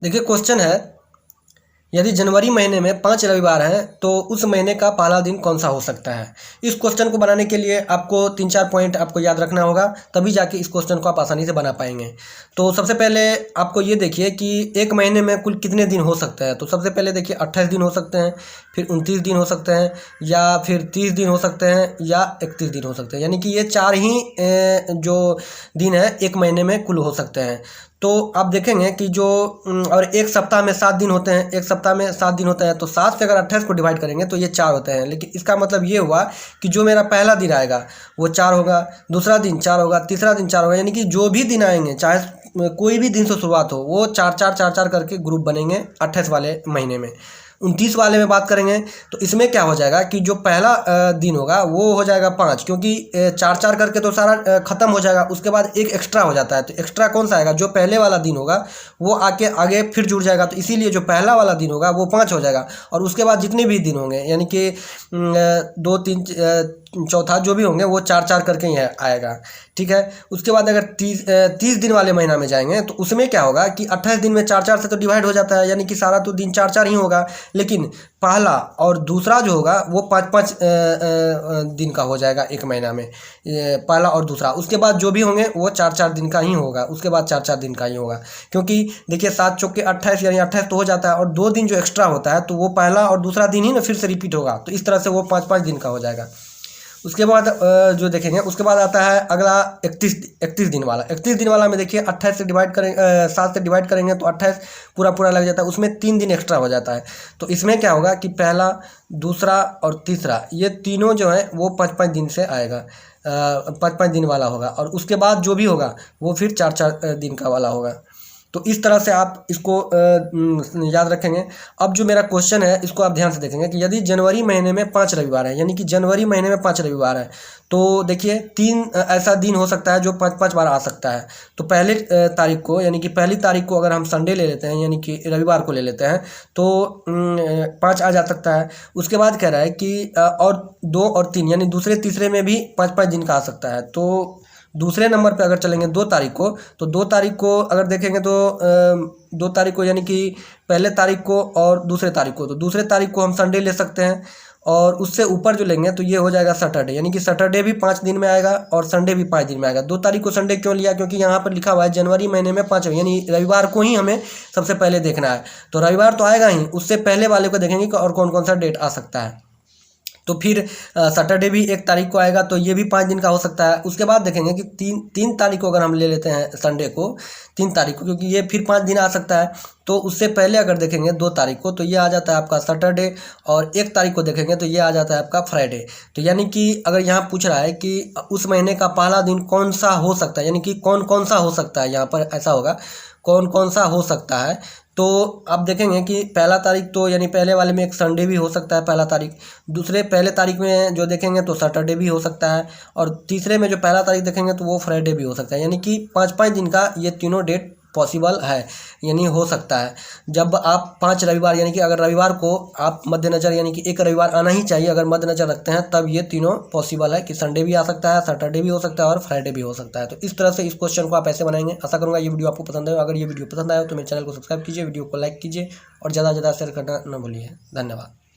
देखिए क्वेश्चन है, यदि जनवरी महीने में 5 रविवार हैं तो उस महीने का पहला दिन कौन सा हो सकता है। इस क्वेश्चन को बनाने के लिए आपको 3-4 पॉइंट आपको याद रखना होगा, तभी जाके इस क्वेश्चन को आप आसानी से बना पाएंगे। तो सबसे पहले आपको ये देखिए कि एक महीने में कुल कितने दिन हो सकते हैं। तो सबसे पहले देखिए 28 दिन हो सकते हैं, फिर 29 दिन हो सकते हैं, या फिर 30 दिन हो सकते हैं, या 31 दिन हो सकते हैं। यानी कि ये 4 ही जो दिन है एक महीने में कुल हो सकते हैं। तो आप देखेंगे कि जो और एक सप्ताह में 7 दिन होते हैं, एक सप्ताह में 7 दिन होते हैं, तो 7 से अगर 28 को डिवाइड करेंगे तो ये 4 होते हैं। लेकिन इसका मतलब ये हुआ कि जो मेरा पहला दिन आएगा वो 4 होगा, दूसरा दिन 4 होगा, तीसरा दिन 4 होगा। यानी कि जो भी दिन आएंगे, चाहे कोई भी दिन से शुरुआत हो, वो 4-4-4-4 करके ग्रुप बनेंगे 28 वाले महीने में। 29 वाले में बात करेंगे तो इसमें क्या हो जाएगा कि जो पहला दिन होगा वो हो जाएगा 5, क्योंकि 4-4 करके तो सारा ख़त्म हो जाएगा। उसके बाद एक एक्स्ट्रा हो जाता है, तो एक्स्ट्रा कौन सा आएगा, जो पहले वाला दिन होगा वो आके आगे फिर जुड़ जाएगा। तो इसीलिए जो पहला वाला दिन होगा वो 5 हो जाएगा, और उसके बाद जितने भी दिन होंगे यानी कि 2, 3, चौथा जो भी होंगे वो 4-4 करके ही आएगा। ठीक है। उसके बाद अगर 30 दिन वाले महीना में जाएंगे तो उसमें क्या होगा कि 28 दिन में 4-4 से तो डिवाइड हो जाता है, यानी कि सारा तो दिन 4-4 ही होगा। लेकिन पहला और दूसरा जो होगा वो 5-5 दिन का हो जाएगा एक महीना में, पहला और दूसरा। उसके बाद जो भी होंगे वो 4-4 दिन का ही होगा, उसके बाद 4-4 दिन का ही होगा। क्योंकि देखिए 7 चौके 28, यानी 28 तो हो जाता है, और 2 दिन जो एक्स्ट्रा होता है तो वो पहला और दूसरा दिन ही ना फिर से रिपीट होगा, तो इस तरह से वो 5-5 दिन का हो जाएगा। उसके बाद जो देखेंगे उसके बाद आता है अगला 31 दिन वाला। 31 दिन वाला में देखिए 28 से डिवाइड करेंगे, 7 से डिवाइड करेंगे तो 28 पूरा पूरा लग जाता है, उसमें 3 दिन एक्स्ट्रा हो जाता है। तो इसमें क्या होगा कि पहला, दूसरा और तीसरा ये तीनों जो है वो 5-5 दिन से आएगा, 5-5 दिन वाला होगा। और उसके बाद जो भी होगा वो फिर 4-4 दिन का वाला होगा। तो इस तरह से आप इसको याद रखेंगे। अब जो मेरा क्वेश्चन है इसको आप ध्यान से देखेंगे कि यदि जनवरी महीने में 5 रविवार है, यानी कि जनवरी महीने में 5 रविवार है, तो देखिए 3 ऐसा दिन हो सकता है जो 5-5 बार आ सकता है। तो पहले तारीख को, यानी कि पहली तारीख को अगर हम संडे ले लेते हैं, यानी कि रविवार को ले लेते हैं, तो 5 आ जा सकता है। उसके बाद कह रहा है कि और 2 और 3, यानी दूसरे तीसरे में भी 5-5 दिन का आ सकता है। तो दूसरे नंबर पे अगर चलेंगे 2 तारीख को, तो 2 तारीख को अगर देखेंगे तो 2 तारीख को, यानी कि पहले तारीख को और दूसरे तारीख को, तो दूसरे तारीख को हम संडे ले सकते हैं। और उससे ऊपर जो लेंगे तो ये हो जाएगा सैटरडे, यानी कि सैटरडे भी 5 दिन में आएगा और संडे भी 5 दिन में आएगा। 2 तारीख को संडे क्यों लिया, क्योंकि यहाँ पर लिखा हुआ है जनवरी महीने में 5, यानी रविवार को ही हमें सबसे पहले देखना है। तो रविवार तो आएगा ही, उससे पहले वाले को देखेंगे और कौन कौन सा डेट आ सकता है। तो फिर सैटरडे भी 1 तारीख को आएगा, तो ये भी 5 दिन का हो सकता है। उसके बाद देखेंगे कि 3 तारीख को अगर हम ले लेते हैं संडे को, 3 तारीख को, क्योंकि ये फिर 5 दिन आ सकता है। तो उससे पहले अगर देखेंगे 2 तारीख को, तो ये आ जाता है आपका सैटरडे, और 1 तारीख को देखेंगे तो ये आ जाता है आपका फ्राइडे। तो यानी कि अगर यहाँ पूछ रहा है कि उस महीने का पहला दिन कौन सा हो सकता है, यानी कि कौन कौन सा हो सकता है, यहाँ पर ऐसा होगा कौन कौन सा हो सकता है। तो आप देखेंगे कि पहला तारीख तो, यानी पहले वाले में एक संडे भी हो सकता है पहला तारीख। दूसरे पहले तारीख में जो देखेंगे तो सैटरडे भी हो सकता है, और तीसरे में जो पहला तारीख देखेंगे तो वो फ्राइडे भी हो सकता है। यानी कि 5-5 दिन का ये तीनों डेट पॉसिबल है, यानी हो सकता है। जब आप 5 रविवार, यानी कि अगर रविवार को आप मद्देनज़र, यानी कि एक रविवार आना ही चाहिए अगर मद्देनज़र रखते हैं, तब ये तीनों पॉसिबल है कि संडे भी आ सकता है, सैटरडे भी हो सकता है और फ्राइडे भी हो सकता है। तो इस तरह से इस क्वेश्चन को आप ऐसे बनाएंगे। आशा करूँगा ये वीडियो आपको पसंद आए। अगर ये वीडियो पसंद आया तो मेरे चैनल को सब्सक्राइब कीजिए, वीडियो को लाइक कीजिए और ज़्यादा से ज़्यादा शेयर करना न भूलिए। धन्यवाद।